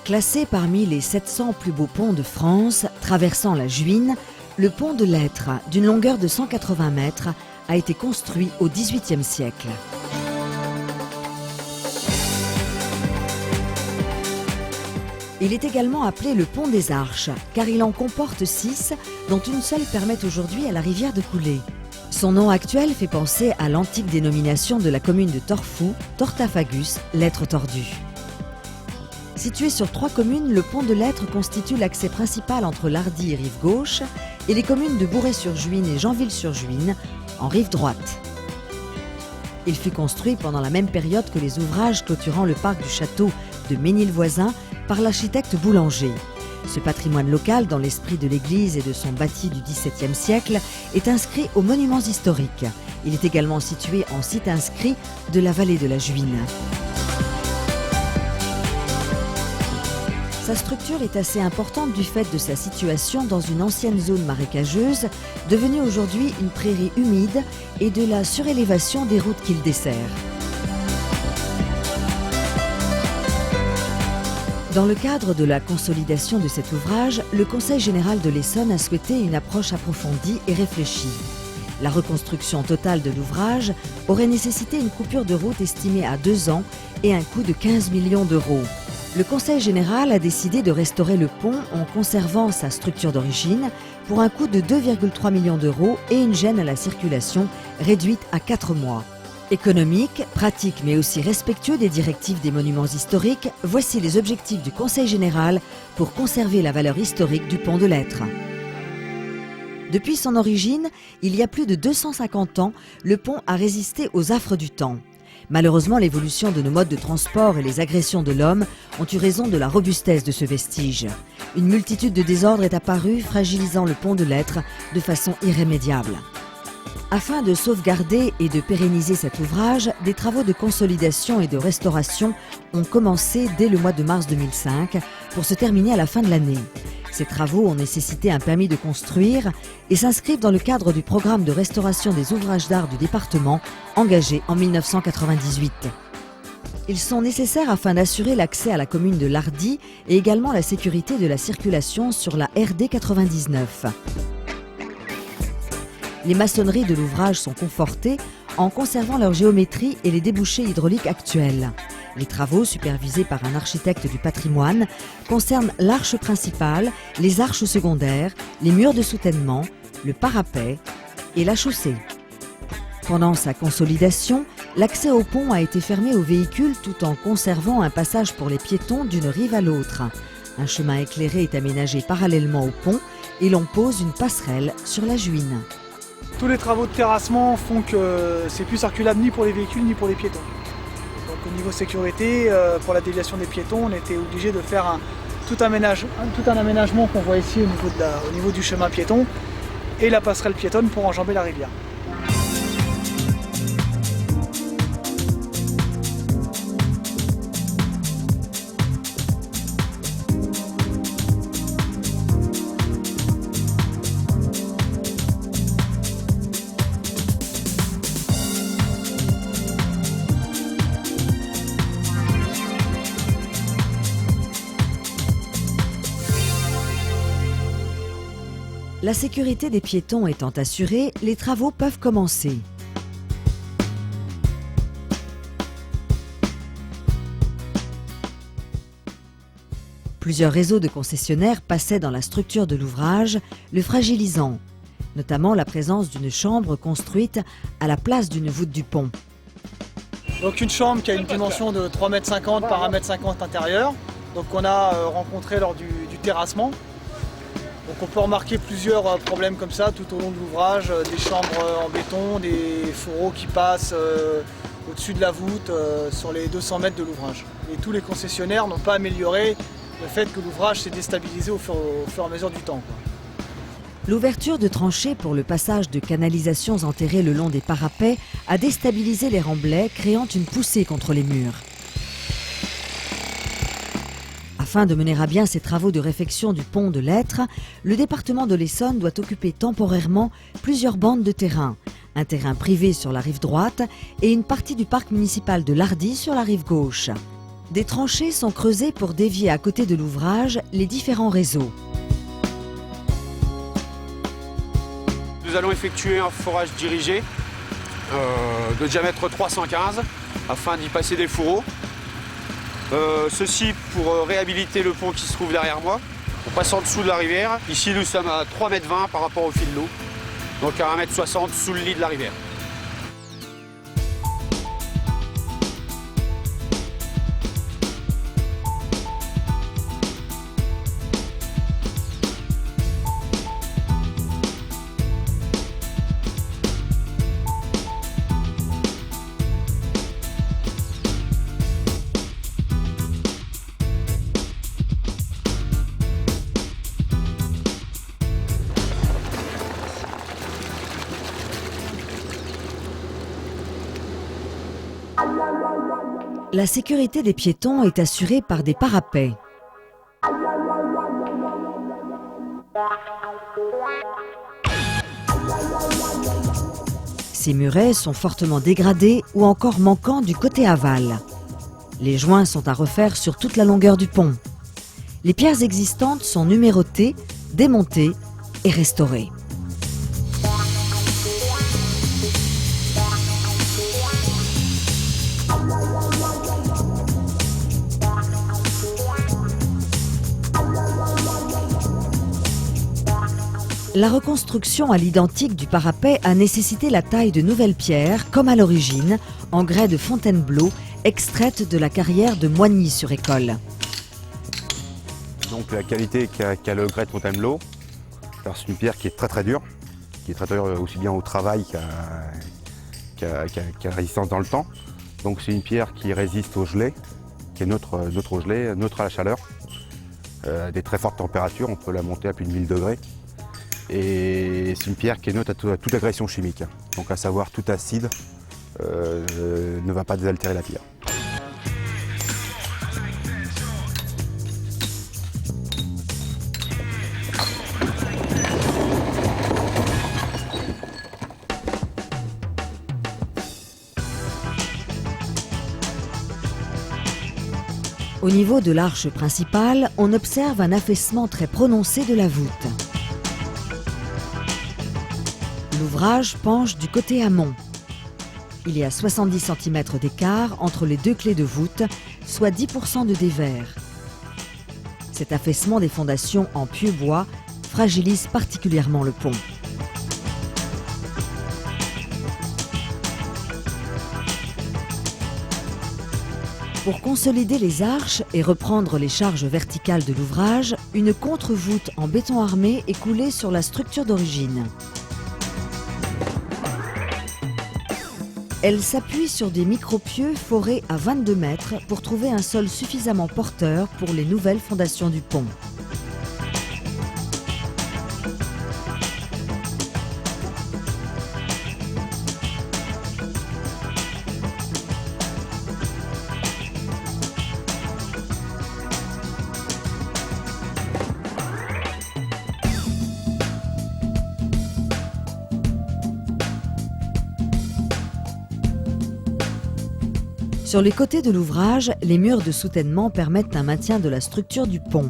Classé parmi les 700 plus beaux ponts de France, traversant la Juine, le pont de l'Être, d'une longueur de 180 mètres, a été construit au XVIIIe siècle. Il est également appelé le pont des Arches, car il en comporte 6, dont une seule permet aujourd'hui à la rivière de couler. Son nom actuel fait penser à l'antique dénomination de la commune de Torfou, Tortafagus, l'Être tordu. Situé sur 3 communes, le pont de l'Être constitue l'accès principal entre l'Hardy et rive gauche et les communes de Bourret-sur-Juine et Janville-sur-Juine en rive droite. Il fut construit pendant la même période que les ouvrages clôturant le parc du château de Ménilvoisin par l'architecte Boulanger. Ce patrimoine local, dans l'esprit de l'église et de son bâti du XVIIe siècle, est inscrit aux monuments historiques. Il est également situé en site inscrit de la vallée de la Juine. Sa structure est assez importante du fait de sa situation dans une ancienne zone marécageuse, devenue aujourd'hui une prairie humide, et de la surélévation des routes qu'il dessert. Dans le cadre de la consolidation de cet ouvrage, le Conseil général de l'Essonne a souhaité une approche approfondie et réfléchie. La reconstruction totale de l'ouvrage aurait nécessité une coupure de route estimée à 2 ans et un coût de 15 millions d'euros. Le Conseil général a décidé de restaurer le pont en conservant sa structure d'origine pour un coût de 2,3 millions d'euros et une gêne à la circulation réduite à 4 mois. Économique, pratique mais aussi respectueux des directives des monuments historiques, voici les objectifs du Conseil général pour conserver la valeur historique du pont de l'Être. Depuis son origine, il y a plus de 250 ans, le pont a résisté aux affres du temps. Malheureusement, l'évolution de nos modes de transport et les agressions de l'homme ont eu raison de la robustesse de ce vestige. Une multitude de désordres est apparue, fragilisant le pont de l'Être de façon irrémédiable. Afin de sauvegarder et de pérenniser cet ouvrage, des travaux de consolidation et de restauration ont commencé dès le mois de mars 2005 pour se terminer à la fin de l'année. Ces travaux ont nécessité un permis de construire et s'inscrivent dans le cadre du programme de restauration des ouvrages d'art du département engagé en 1998. Ils sont nécessaires afin d'assurer l'accès à la commune de l'Hardy et également la sécurité de la circulation sur la RD 99. Les maçonneries de l'ouvrage sont confortées en conservant leur géométrie et les débouchés hydrauliques actuels. Les travaux, supervisés par un architecte du patrimoine, concernent l'arche principale, les arches secondaires, les murs de soutènement, le parapet et la chaussée. Pendant sa consolidation, l'accès au pont a été fermé aux véhicules tout en conservant un passage pour les piétons d'une rive à l'autre. Un chemin éclairé est aménagé parallèlement au pont et l'on pose une passerelle sur la Juine. Tous les travaux de terrassement font que c'est plus circulable ni pour les véhicules ni pour les piétons. Donc au niveau sécurité, pour la déviation des piétons, on était obligé de faire tout un aménagement qu'on voit ici au niveau du chemin piéton et la passerelle piétonne pour enjamber la rivière. La sécurité des piétons étant assurée, les travaux peuvent commencer. Plusieurs réseaux de concessionnaires passaient dans la structure de l'ouvrage, le fragilisant, notamment la présence d'une chambre construite à la place d'une voûte du pont. Donc une chambre qui a une dimension de 3,50 m par 1,50 m intérieur, donc on a rencontré lors du terrassement. Donc on peut remarquer plusieurs problèmes comme ça tout au long de l'ouvrage, des chambres en béton, des fourreaux qui passent au-dessus de la voûte sur les 200 mètres de l'ouvrage. Et tous les concessionnaires n'ont pas amélioré le fait que l'ouvrage s'est déstabilisé au fur et à mesure du temps. L'ouverture de tranchées pour le passage de canalisations enterrées le long des parapets a déstabilisé les remblais, créant une poussée contre les murs. Afin de mener à bien ces travaux de réfection du pont de l'Être, le département de l'Essonne doit occuper temporairement plusieurs bandes de terrain, un terrain privé sur la rive droite et une partie du parc municipal de l'Hardy sur la rive gauche. Des tranchées sont creusées pour dévier à côté de l'ouvrage les différents réseaux. Nous allons effectuer un forage dirigé de diamètre 315 afin d'y passer des fourreaux. Ceci pour réhabiliter le pont qui se trouve derrière moi. On passe en dessous de la rivière. Ici, nous sommes à 3,20 m par rapport au fil d'eau, donc à 1,60 m sous le lit de la rivière. La sécurité des piétons est assurée par des parapets. Ces murets sont fortement dégradés ou encore manquants du côté aval. Les joints sont à refaire sur toute la longueur du pont. Les pierres existantes sont numérotées, démontées et restaurées. La reconstruction à l'identique du parapet a nécessité la taille de nouvelles pierres, comme à l'origine, en grès de Fontainebleau, extraites de la carrière de Moigny-sur-École. Donc la qualité qu'a le grès de Fontainebleau, c'est une pierre qui est très dure, qui est très dure aussi bien au travail qu'à résistance dans le temps. Donc c'est une pierre qui résiste au gelé, qui est neutre au gelé, neutre à la chaleur. À des très fortes températures, on peut la monter à plus de 1000 degrés. Et c'est une pierre qui est neutre à toute agression chimique. Donc à savoir tout acide ne va pas désaltérer la pierre. Au niveau de l'arche principale, on observe un affaissement très prononcé de la voûte. L'ouvrage penche du côté amont. Il y a 70 cm d'écart entre les deux clés de voûte, soit 10% de dévers. Cet affaissement des fondations en pieux-bois fragilise particulièrement le pont. Pour consolider les arches et reprendre les charges verticales de l'ouvrage, une contre-voûte en béton armé est coulée sur la structure d'origine. Elle s'appuie sur des micro-pieux forés à 22 mètres pour trouver un sol suffisamment porteur pour les nouvelles fondations du pont. Sur les côtés de l'ouvrage, les murs de soutènement permettent un maintien de la structure du pont.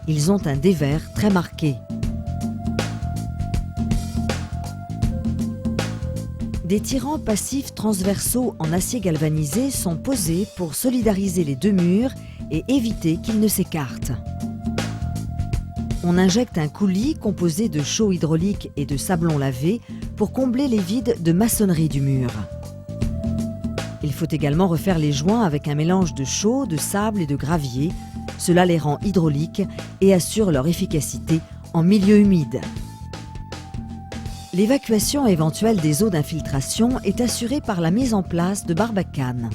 Ils ont un dévers très marqué. Des tirants passifs transversaux en acier galvanisé sont posés pour solidariser les deux murs et éviter qu'ils ne s'écartent. On injecte un coulis composé de chaux hydraulique et de sablon lavé pour combler les vides de maçonnerie du mur. Il faut également refaire les joints avec un mélange de chaux, de sable et de gravier. Cela les rend hydrauliques et assure leur efficacité en milieu humide. L'évacuation éventuelle des eaux d'infiltration est assurée par la mise en place de barbacanes.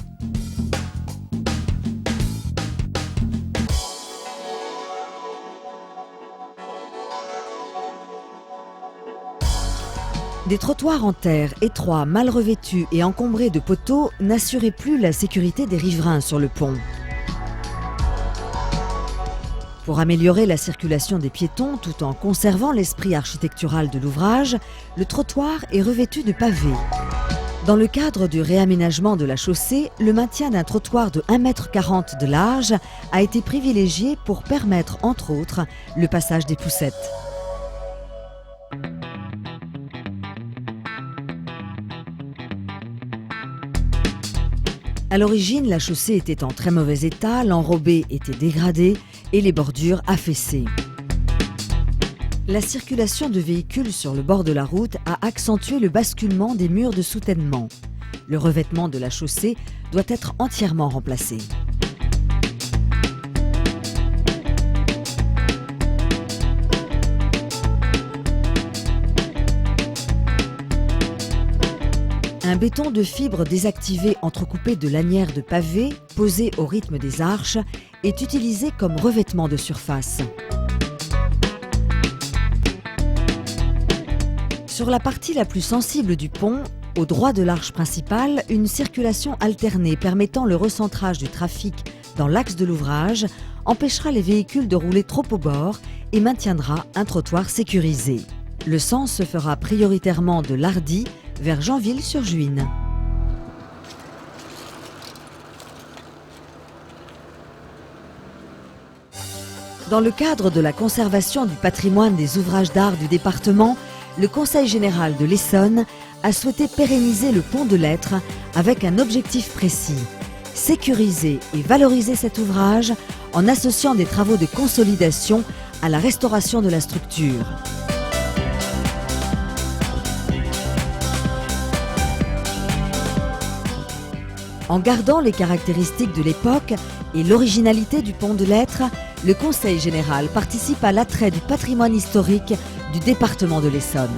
Des trottoirs en terre, étroits, mal revêtus et encombrés de poteaux n'assuraient plus la sécurité des riverains sur le pont. Pour améliorer la circulation des piétons tout en conservant l'esprit architectural de l'ouvrage, le trottoir est revêtu de pavés. Dans le cadre du réaménagement de la chaussée, le maintien d'un trottoir de 1,40 m de large a été privilégié pour permettre, entre autres, le passage des poussettes. À l'origine, la chaussée était en très mauvais état, l'enrobé était dégradé et les bordures affaissées. La circulation de véhicules sur le bord de la route a accentué le basculement des murs de soutènement. Le revêtement de la chaussée doit être entièrement remplacé. Un béton de fibre désactivé entrecoupé de lanières de pavés, posé au rythme des arches, est utilisé comme revêtement de surface. Sur la partie la plus sensible du pont, au droit de l'arche principale, une circulation alternée permettant le recentrage du trafic dans l'axe de l'ouvrage empêchera les véhicules de rouler trop au bord et maintiendra un trottoir sécurisé. Le sens se fera prioritairement de l'Hardy vers Janville-sur-Juine. Dans le cadre de la conservation du patrimoine des ouvrages d'art du département, le Conseil général de l'Essonne a souhaité pérenniser le pont de l'Être avec un objectif précis: sécuriser et valoriser cet ouvrage en associant des travaux de consolidation à la restauration de la structure. En gardant les caractéristiques de l'époque et l'originalité du pont de l'Être, le Conseil général participe à l'attrait du patrimoine historique du département de l'Essonne.